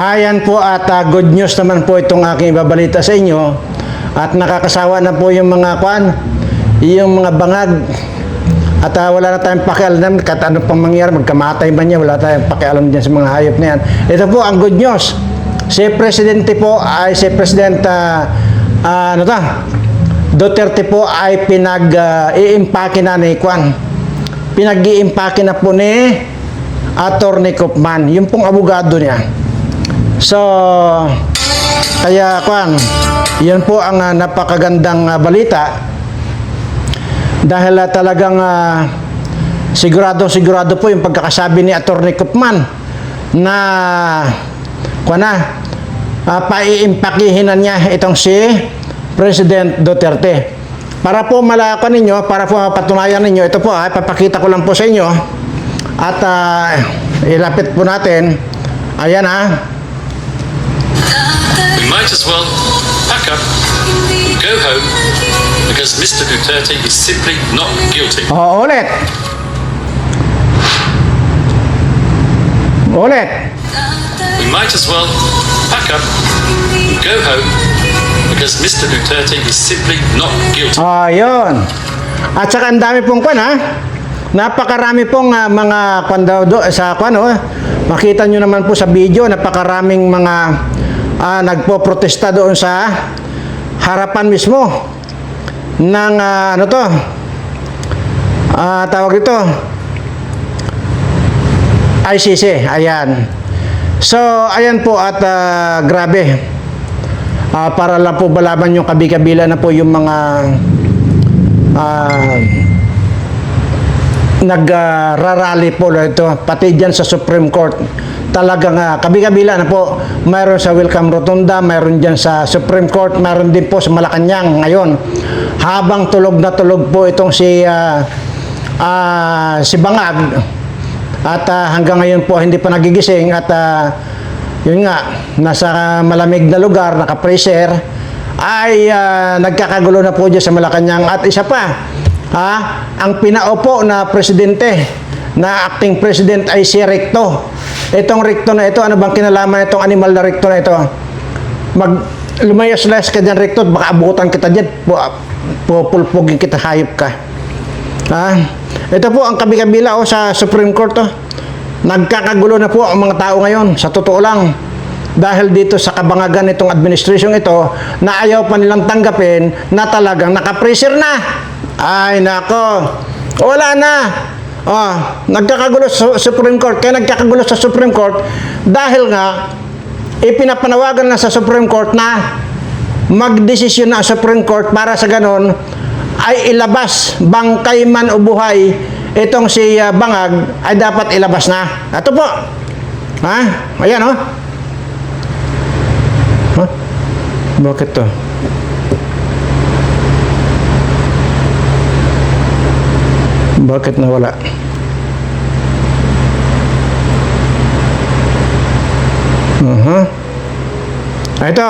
Ayan po at good news naman po itong aking ibabalita sa inyo. At nakakasawa na po yung mga yung mga bangag. At wala na tayong pakialam kahit ano pang mangyari, magkamatay man niya, wala tayong pakialam dyan sa mga hayop na yan. Ito po ang good news. Si Presidente po ay si President Duterte po ay pinag-iimpake na ni pinag-iimpake na po ni Attorney Kopman, yung pong abogado niya. So, kaya yun po ang napakagandang balita dahil talagang sigurado po yung pagkakasabi ni Attorney Kopman na paiimpakihin na niya itong si President Duterte. Para po malakan ninyo, para po mapatunayan ninyo, ito po papakita ko lang po sa inyo at ilapit po natin. Ayan We might as well pack up and go home because Mr. Duterte is simply not guilty. Ulit. We might as well pack up and go home because Mr. Duterte is simply not guilty. Ayun. At saka ang dami pong napakarami pong mga makita nyo naman po sa video, napakaraming mga nagpo-protesta doon sa harapan mismo ng tawag ito ICC. Ayan. So ayan po at grabe, para lang po malaman yung kabi-kabila na po yung mga nagrarally po ito, pati dyan sa Supreme Court. Talagang kabi-kabila na po. Mayroon sa Welcome Rotunda, mayroon dyan sa Supreme Court, mayroon din po sa Malacanang ngayon. Habang tulog na tulog po itong si Bangag at hanggang ngayon po hindi pa nagigising at yun nga, nasa malamig na lugar, naka-freezer, ay nagkakagulo na po dyan sa Malacanang. At isa pa, ang pinaupo na presidente, na acting president ay si Recto. Itong Recto na ito, ano bang kinalaman itong animal na Recto na ito? Lumayas-layas ka dyan, Recto, baka abutan kita dyan, pupulpugin kita, hayop ka. Ito po ang kabi-kabila sa Supreme Court. Nagkakagulo na po ang mga tao ngayon, sa totoo lang. Dahil dito sa kabangagan nitong administration ito, na ayaw pa nilang tanggapin na talagang naka-freezer na. Ay, nako. Wala na. Nagkakagulo sa Supreme Court. Kaya nagkakagulo sa Supreme Court dahil nga ipinapanawagan na sa Supreme Court na magdesisyon na ang Supreme Court para sa ganon ay ilabas, bangkay man o buhay, itong si Bangag ay dapat ilabas na. Ito po. Ayan Bakit to? Bakit nawala? Ito.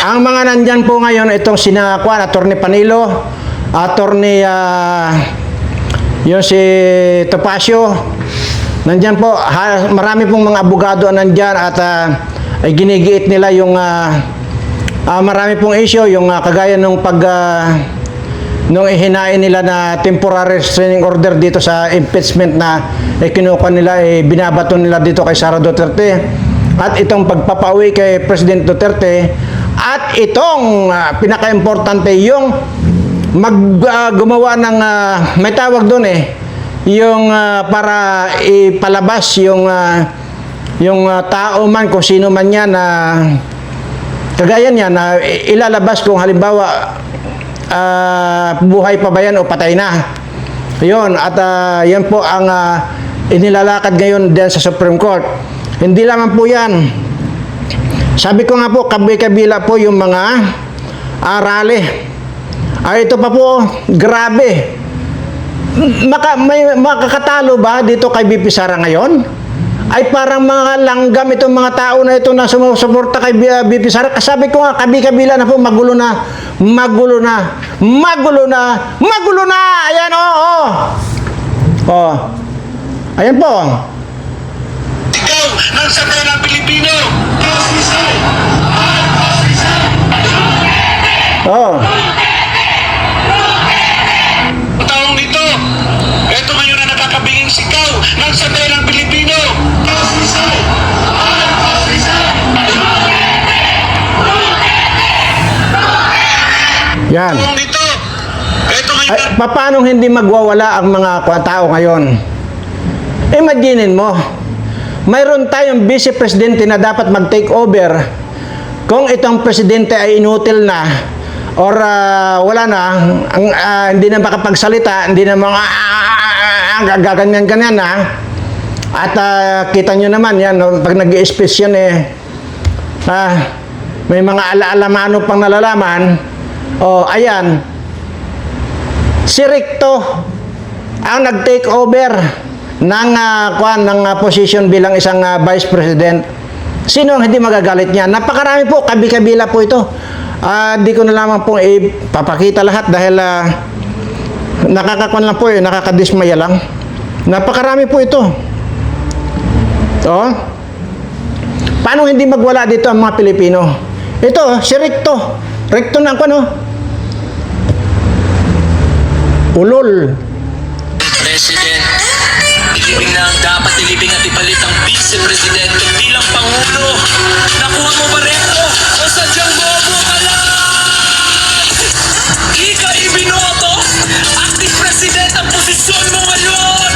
Ang mga nandyan po ngayon, itong Attorney Panilo, Attorney yung si Topacio, nandyan po, marami pong mga abogado nandyan at ay ginigiit nila yung marami pong issue, yung kagaya nung nung ihinain nila na temporary restraining order dito sa impeachment na kinuha nila, binabato nila dito kay Sara Duterte, at itong pagpapauwi kay President Duterte. At itong pinaka-importante, yung gumawa ng may tawag doon yung para ipalabas yung tao man, kung sino man yan na kagaya niya, na ilalabas kung halimbawa buhay pa ba yan o patay na. Yun, at yan po ang inilalakad ngayon din sa Supreme Court. Hindi lamang po yan. Sabi ko nga po, kabi-kabila po yung mga rally. Ito pa po, grabe. May makakatalo ba dito kay BP Sara ngayon? Ay parang mga langgam itong mga tao na ito na sumusuporta kay BP Sara. Sabi ko nga, kabi-kabila na po, magulo na. Ayan, ayan po. Ikaw, ng sabay ng Pilipino! Tawang nito, eto ngayon na nakakabinging sigaw ng sabay ng Pilipino! Yan. Tawang nito, eto ngayon Ay, paano hindi magwawala ang mga tao ngayon? Imaginin mo, mayroon tayong vice presidente na dapat mag-take over kung itong presidente ay inutil na or wala na, hindi na makapagsalita, hindi na mga gaganyan-ganyan na. At kita nyo naman yan, pag nag-i-speech yan may mga ala-alamano pang nalalaman. Ayan, si Recto ang nag-take over ng position bilang isang vice president. Sino ang hindi magagalit niya? Napakarami po, kabi-kabila po ito. Di ko na lamang po ipapakita lahat dahil nakakakuan lang po nakakadismaya lang. Napakarami po ito. Paano hindi magwala dito ang mga Pilipino? Ito, si Recto. Recto ng ulol. President, ilibing na ang dapat ilibing at ipalit ang vice-president, hindi lang Pangulo. Nakuha mo ba rin to? O sadyang bobo ka lang? Di ka ibinoto? Acting president ang posisyon mo ngayon!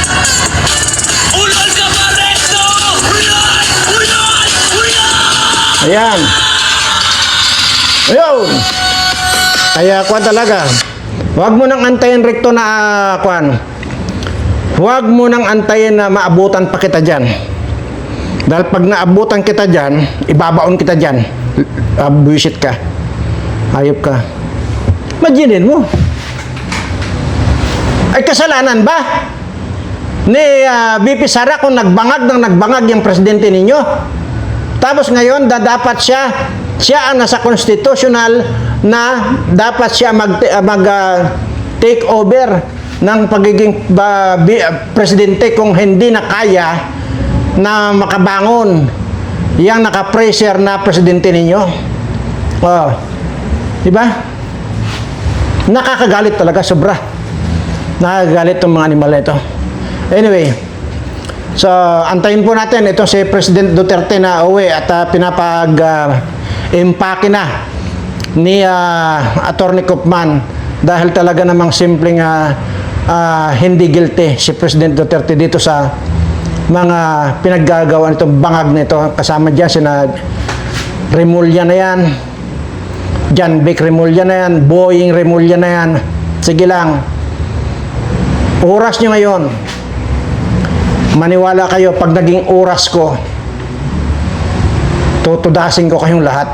Ulol ka ba rin to? Ulol! Ayan. Ayun. Kaya talaga. Huwag mo nang antayin Recto na Huwag mo nang antayin na maabutan pa kita dyan. Dahil pag naabutan kita dyan, ibabaon kita dyan. Buisit ka. Hayop ka. Imaginin mo. Ay kasalanan ba ni BP Sara kung nagbangag yung presidente ninyo? Tapos ngayon, dapat siya ang nasa constitutional na dapat siya take over ng pagiging presidente kung hindi na kaya na makabangon yang naka-pressure na presidente ninyo. Di ba? Nakakagalit talaga, sobra. Nakakagalit itong mga animal na ito. Anyway, so antayin po natin ito si President Duterte na uwi at impake na ni Attorney Koopman dahil talaga namang simpleng hindi guilty si President Duterte dito sa mga pinaggagawa nitong bangag nito. Kasama dyan sina Remulla na yan, John Vic Remulla na yan, Boying Remulla na yan. Sige lang, oras nyo ngayon, maniwala kayo, pag naging oras ko, tutudasin ko kayong lahat.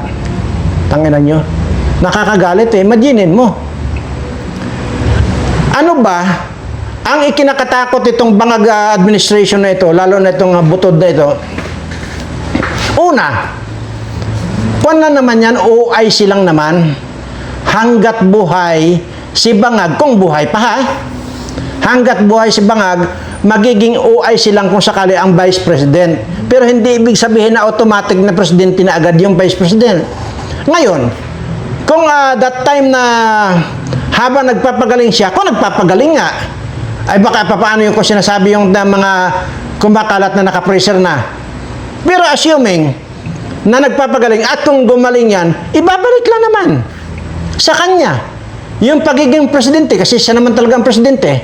Tanginan nyo. Nakakagalit imaginin mo. Ano ba ang ikinakatakot itong bangag administration na ito, lalo na itong butod na ito? Una, kung na naman yan, OIC lang naman. Hanggat buhay si bangag, kung buhay pa hanggat buhay si bangag, magiging OIC lang kung sakali ang vice president. Pero hindi ibig sabihin na automatic na presidente na agad yung vice president. Ngayon, kung that time na habang nagpapagaling siya, kung nagpapagaling nga, ay baka paano yung kung sinasabi yung mga kumakalat na nakapressure na. Pero assuming na nagpapagaling at kung gumaling yan, ibabalik lang naman sa kanya yung pagiging presidente kasi siya naman talaga ang presidente.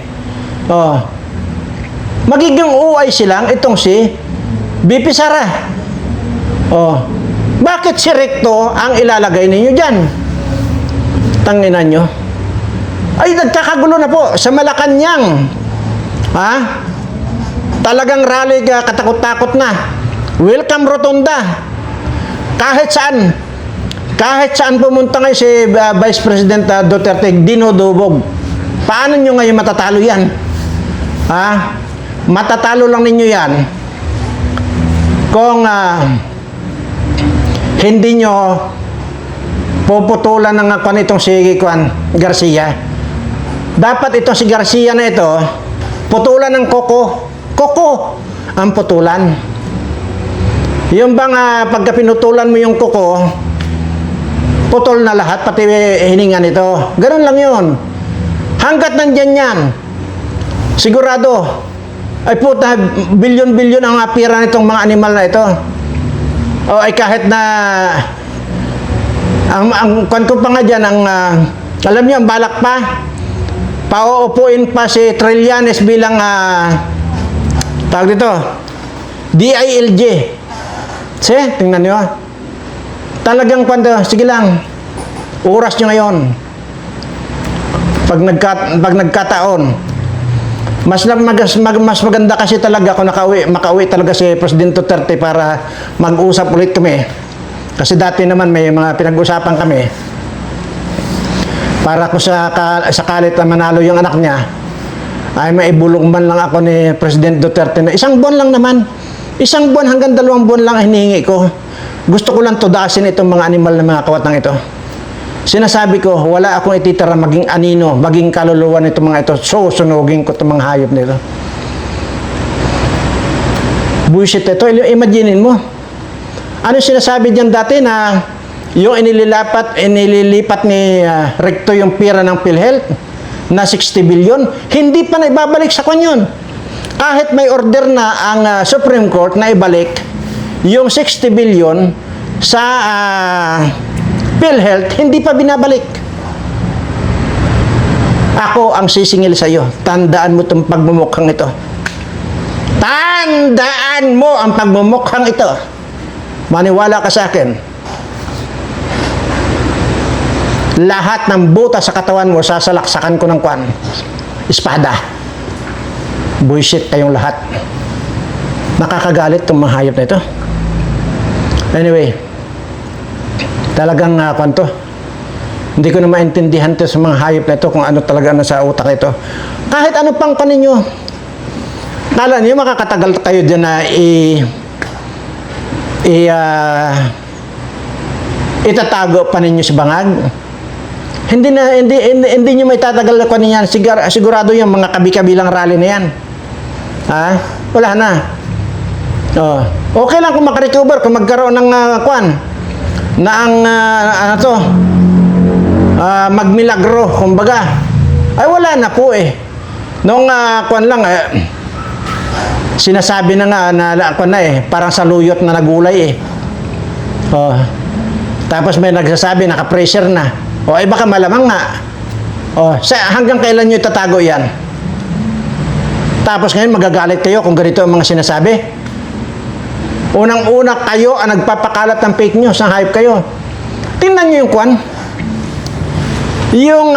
Magiging OIC lang itong si BP Sara. Bakit si Recto ang ilalagay ninyo dyan? Tanginan nyo. Ay, nagkakagulo na po sa Malacanang. Talagang rally katakot-takot na. Welcome Rotunda. Kahit saan pumunta ngayon si Vice President Duterte, dinudubog. Paano nyo ngayon matatalo yan? Ha? Matatalo lang ninyo yan kung hindi nyo puputulan ng itong si Garcia. Dapat itong si Garcia na ito, putulan ng koko. Koko ang putulan. Yung bang pagka pinutulan mo yung koko, putol na lahat, pati hininga nito. Ganun lang yun. Hanggat nandyan yan, sigurado, ay puta, bilyon-bilyon ang apira nitong mga animal na ito. O ay kahit na, ang kwanto pa nga dyan, alam niyo, ang balak pa, pauupuin pa si Trillanes bilang, tawag dito, DILG. Tingnan niyo. Talagang kwanto, sige lang, oras nyo ngayon. Pag nagkataon, mas maganda kasi talaga kung makauwi talaga si President Duterte para mag-usap ulit kami. Kasi dati naman may mga pinag-usapan kami. Para kung sakalit na manalo yung anak niya, ay maibulong man lang ako ni President Duterte na isang buwan lang naman. Isang buwan hanggang 2 buwan lang hinihingi ko. Gusto ko lang tudasin itong mga animal na mga kawatang ito. Sinasabi ko, wala akong ititira maging anino, maging kaluluwa nito mga ito. So, sunugin ko itong mga hayop nito. Bullshit ito. Imaginin mo. Ano sinasabi diyan dati na yung inililipat ni Recto yung pira ng PhilHealth na 60 billion, hindi pa na ibabalik sa kanyon. Kahit may order na ang Supreme Court na ibalik yung 60 billion sa PhilHealth, hindi pa binabalik. Ako ang sisingil sa iyo. Tandaan mo itong pagmumukhang ito. Tandaan mo ang pagmumukhang ito. Maniwala ka sa akin. Lahat ng buta sa katawan mo, sasalaksakan ko ng espada. Bullshit kayong lahat. Nakakagalit itong mga hayop na ito. Anyway, talagang hindi ko na maintindihan ito sa mga hayop na ito kung ano talaga sa utak ito. Kahit ano pang paninyo, kala niyo makakatagal kayo dyan na itatago pa ninyo sa bangag. Hindi niyo may tatagal pa ninyo. Sigurado yung mga kabi-kabilang rally na yan. Ha? Wala na. Oh. Okay lang kung makarecover, kung magkaroon ng na ang magmilagro, kumbaga. Ay wala na po eh. Nung lang sinasabi na nga na parang saluyot na nagulay eh. Oh. Tapos may nagsasabi naka-pressure na. O ay baka malamang nga. Oh, hanggang kailan niyo itatago 'yan? Tapos ngayon magagalit kayo kung ganito ang mga sinasabi. Unang-una kayo ang nagpapakalat ng fake news, ang hype kayo. Tingnan niyo yung yung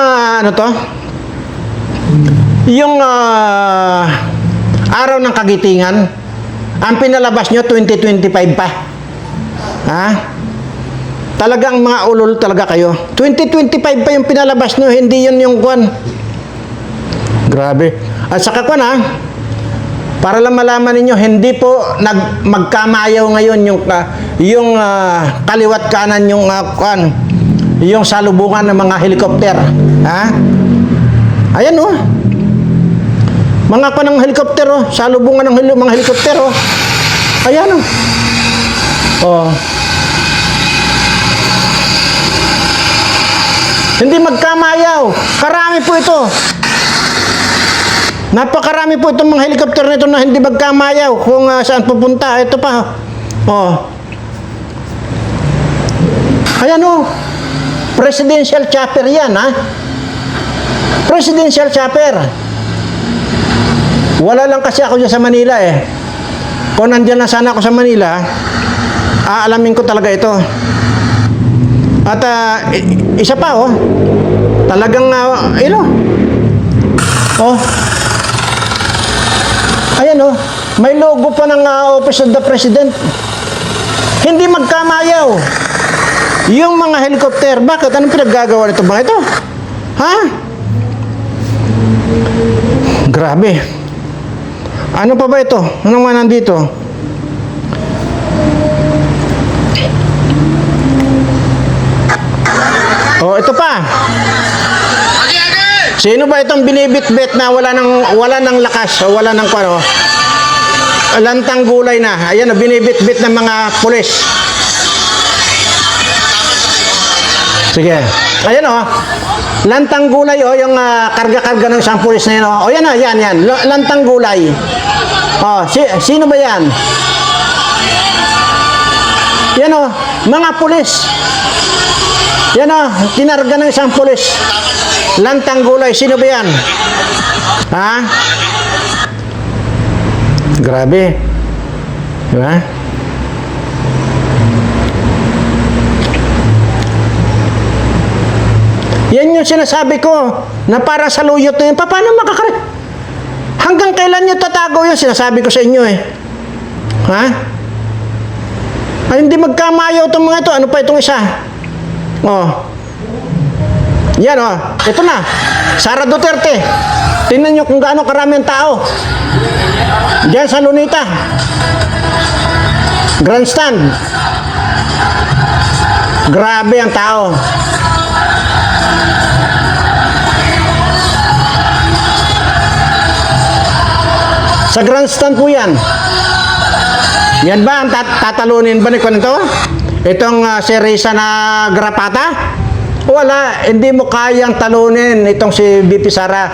yung araw ng kagitingan, ang pinalabas nyo 2025 pa. Ha? Talagang mga ulol talaga kayo. 2025 pa yung pinalabas nyo, hindi yun yung Grabe. At saka para lang malaman ninyo, hindi po magkamayaw ngayon yung kaliwat kanan yung yung salubungan ng mga helikopter. Ha? Ayan mga ng helikopter salubungan ng mga helikopter Ayan Hindi magkamayaw. Karami po ito. Napakarami po itong mga helikopter na ito na hindi magkamayaw kung saan pupunta. Ito pa. Ayan Presidential chopper yan, ha? Presidential chopper. Wala lang kasi ako dyan sa Manila eh. Kung nandyan na sana ako sa Manila, aalamin ko talaga ito. At isa pa talagang ayan May logo pa ng Office of the President. Hindi magkamayaw. Yung mga helicopter, bakit? Anong pinaggagawa nito mga ito? Ha? Grabe. Ano pa ba ito? Anong mga nandito? Oh, ito pa. Sino ba itong binibit-bit na wala ng lakas o wala ng kwano? Lantang gulay na. Ayan, binibit-bit ng mga pulis. Sige. Ayan o. Lantang gulay o, yung karga-karga ng isang pulis na yun o. O yan o, yan. Lantang gulay. O, sino ba yan? Yan o, mga pulis. Yan o, kinarga ng isang pulis. Lantang gulay, sino ba yan? Ha? Grabe. Diba? Yan yung sinasabi ko na para sa luyot na yun. Paano hanggang kailan nyo tatago yun? Sinasabi ko sa inyo eh. Ha? Ay, hindi magkamayaw itong mga ito. Ano pa itong isa? Oh. Yan oh. Ito na. Sara Duterte. Tingnan nyo kung gaano karami ang tao. Diyan sa Lunita. Grandstand. Grabe ang tao. Sa grandstand po yan. Yan ba ang tatalunin ba ni Kunito? Itong si Risa na Garapata? Wala, hindi mo kayang talunin itong si BP Sara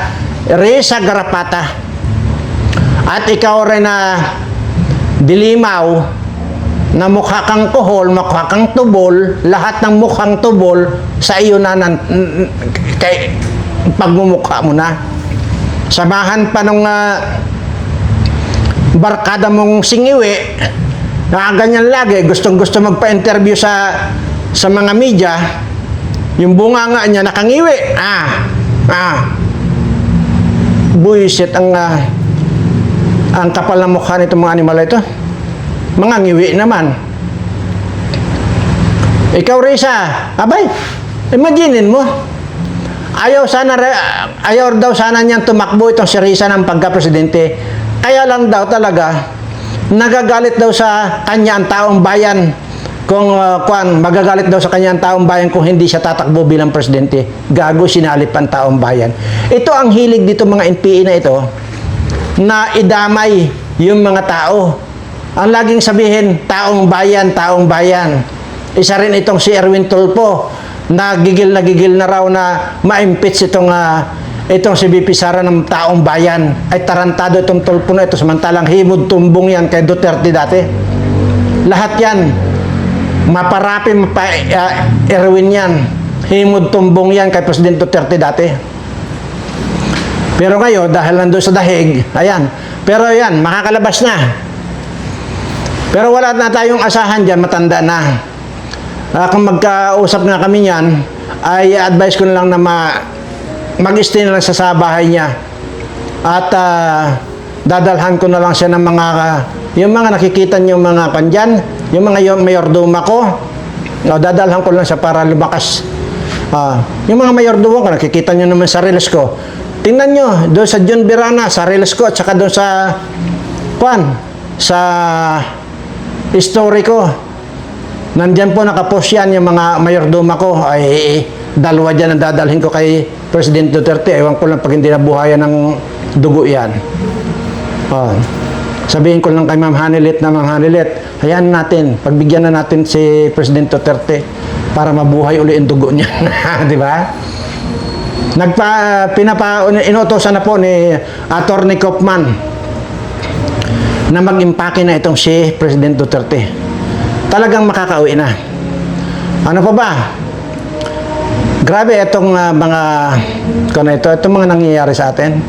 Risa Garapata. At ikaw rin na dilimaw na mukha kang kuhol, mukha kang tubol, lahat ng mukhang tubol sa iyo na kay pagmumukha mo na. Samahan pa nung barkada mong singiwi na ganyan lagi, gustong-gusto magpa-interview sa mga media, yung bunga nga niya nakangiwi. Buisit ang kapal ng mukha nitong mga animal ito. Mga ngiwi naman. Ikaw, Risa, abay, imaginin mo, ayaw daw sana niyang tumakbo itong si Risa ng pagka-presidente. Kaya lang daw talaga, nagagalit daw sa kanya ang taong bayan kung magagalit daw sa kanya ang taong bayan kung hindi siya tatakbo bilang presidente. Gago, sinalip ang taong bayan. Ito ang hilig dito mga NPA na ito, na idamay yung mga tao. Ang laging sabihin, taong bayan, taong bayan. Isa rin itong si Erwin Tulfo, nagigil na raw na ma-impeach itong si BP Sara ng taong bayan. Ay tarantado itong Tulfo na ito, samantalang himod tumbong yan kay Duterte dati. Lahat yan, maparapi, Erwin yan. Himod tumbong yan kay President Duterte dati. Pero ngayon, dahil nandun sa dahig, ayan. Pero yan, makakalabas na. Pero wala na tayong asahan dyan, matanda na. Kung magkausap nga kami yan, ay advise ko na lang na mag-stay na lang sa bahay niya. At dadalhan ko na lang siya ng yung mga nakikita niyo mga kandyan, yung mga mayordoma ko, dadalhan ko lang siya para lumakas. Yung mga mayordoma ko, nakikita niyo naman sa reels ko. Tingnan nyo, doon sa John Birana, sa reels ko, at saka doon sa story ko. Nandyan po nakapost yan, yung mga mayordoma ko. Ay, dalawa dyan ang dadalhin ko kay President Duterte. Ewan ko lang pag hindi nabuhayan ng dugo yan. Sabihin ko lang kay Ma'am Hanilet na Ma'am Hanilet, hayaan natin, pagbigyan na natin si President Duterte para mabuhay uli ang dugo niya. Di ba? Inutosan na po ni Attorney Kaufman na mag-impake na itong si President Duterte. Talagang makakauwi na. Ano pa ba? Grabe itong itong mga nangyayari sa atin.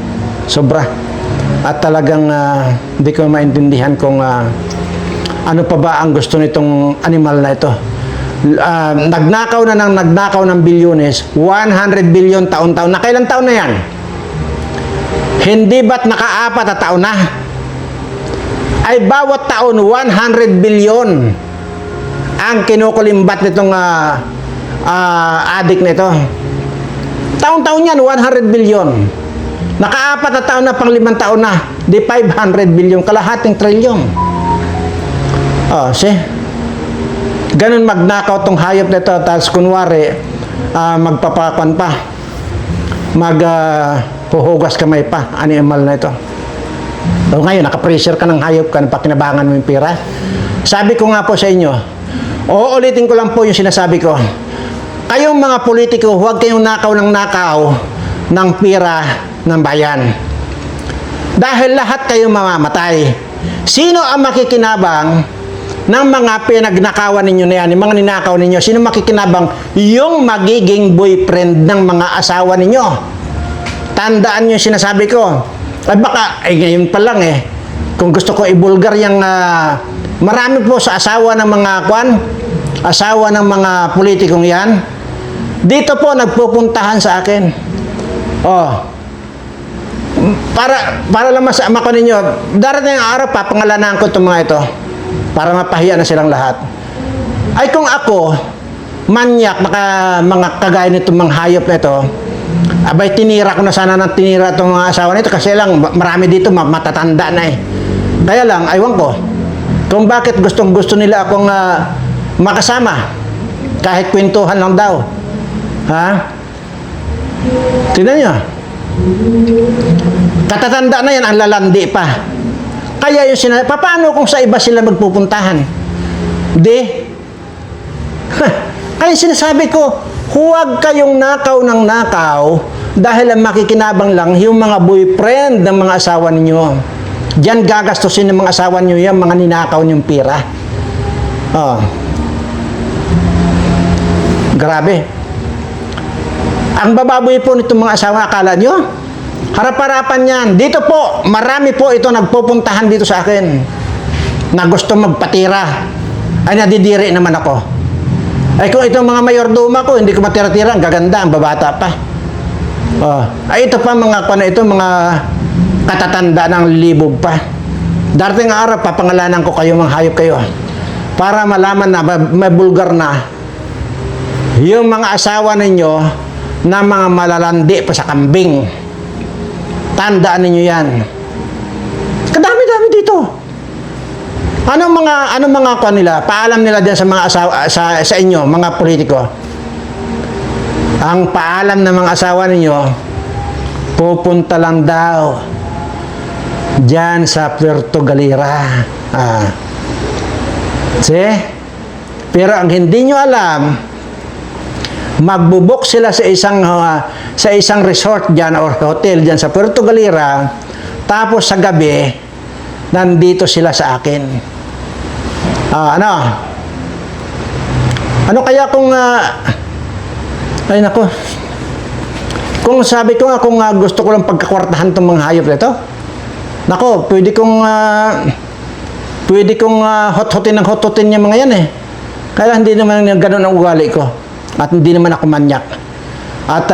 Sobra. At talagang hindi ko maintindihan kung ano pa ba ang gusto nitong animal na ito. Nagnakaw ng bilyones, 100 billion taon-taon. Nakailang taon na yan? Hindi ba't naka-4 na taon na? ay bawat taon 100 billion ang kinukulimbat nitong adik nito. Taon-taon yan, 100 billion. Naka-4 na taon na, pang 5 taon na, di 500 billion, kalahating trilyon. See? Ganun magnakaw tong hayop nito, tapos kunwari, magpapakan pa. Maghuhugas kamay pa, animal na ito. So ngayon, naka-pressure ka ng hayop ka, napakinabangan mo yung pira. Sabi ko nga po sa inyo, uulitin ko lang po yung sinasabi ko. Kayong mga politiko, huwag kayong nakaw ng pira ng bayan. Dahil lahat kayong mamamatay. Sino ang makikinabang ng mga pinagnakawan ninyo na yan, yung mga ninakaw ninyo? Sino makikinabang? Yung magiging boyfriend ng mga asawa ninyo. Tandaan nyo yung sinasabi ko. Ay baka, ngayon pa lang kung gusto ko ibulgar yung marami po sa asawa ng mga asawa ng mga politikong yan, dito po nagpupuntahan sa akin. Para lang masama ko ninyo, darating ang araw, papangalanan ko itong mga ito para mapahiya na silang lahat. Ay kung ako, manyak, mga kagaya nitong mga hayop na ito, abay, tinira ko na sana ng tinira itong mga asawa nito kasi lang, marami dito matatanda na Kaya lang, aywan ko, kung bakit gustong-gusto nila akong makasama, kahit kwentuhan lang daw. Tingnan nyo. Katatanda na yan, ang lalandi pa. Kaya yung paano kung sa iba sila magpupuntahan? Kaya sinasabi ko, huwag kayong nakaw ng nakaw dahil ang makikinabang lang yung mga boyfriend ng mga asawa ninyo. Diyan gagastusin ng mga asawa ninyo yung mga ninakaw niyong pira. Grabe. Ang bababoy po nitong mga asawa, akala nyo? Harap-harapan yan. Dito po, marami po ito nagpupuntahan dito sa akin na gusto magpatira. Ay, nadidiri naman ako. Ay, kung itong mga mayordoma ko, hindi ko matira-tira, ang gaganda, ang babata pa. Ay, ito pa mga katatanda ng libog pa. Darating araw, papangalanan ko kayo, mga hayop kayo. Para malaman na, may bulgar na, yung mga asawa ninyo na mga malalandi pa sa kambing. Tandaan ninyo yan. Kadami-dami dito. Anong mga nila? Paalam nila diyan sa mga asawa, sa inyo, mga politiko. Ang paalam ng mga asawa ninyo, pupunta lang daw diyan sa Puerto Galera. See? Pero ang hindi nyo alam, magbubok sila sa isang resort diyan or hotel diyan sa Puerto Galera, tapos sa gabi nandito sila sa akin. Ano kaya kung ay nako, kung sabi ko nga kung gusto ko lang pagkakwartahan tong mga hayop nito, nako, pwede kong hot-hotin yung mga yan kaya hindi naman ganun ang ugali ko. At hindi naman ako manyak. At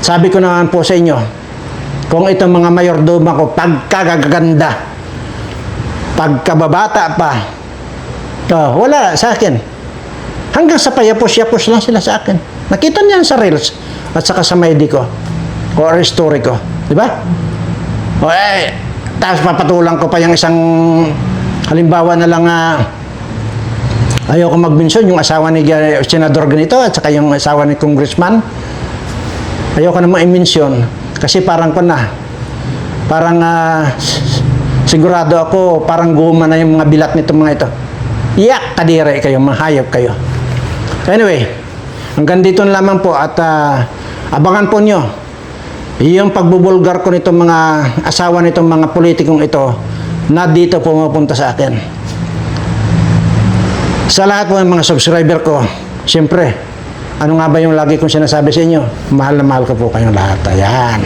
sabi ko naman po sa inyo, kung itong mga mayordoma ko, pagkagaganda, pagkababata pa, wala sa akin. Hanggang sa payapos-yapos lang sila sa akin. Nakita niyan sa reels at saka sa ID ko or story ko. Di ba? Tapos papatulang ko pa yung isang halimbawa na lang ayoko mag-mention yung asawa ni senador ganito at saka yung asawa ni congressman. Ayoko na ma-mention kasi parang sigurado ako parang guma na yung mga bilat nito mga ito. Iyak, kadire kayo, mga hayop kayo. Anyway, hanggang dito na lamang po at abangan po nyo yung pagbubulgar ko nitong mga asawa nitong mga politikong ito na dito pumupunta sa akin. Sa lahat po ng mga subscriber ko, siyempre, ano nga ba yung lagi kong sinasabi sa inyo? Mahal na mahal ko po kayong lahat. Ayan.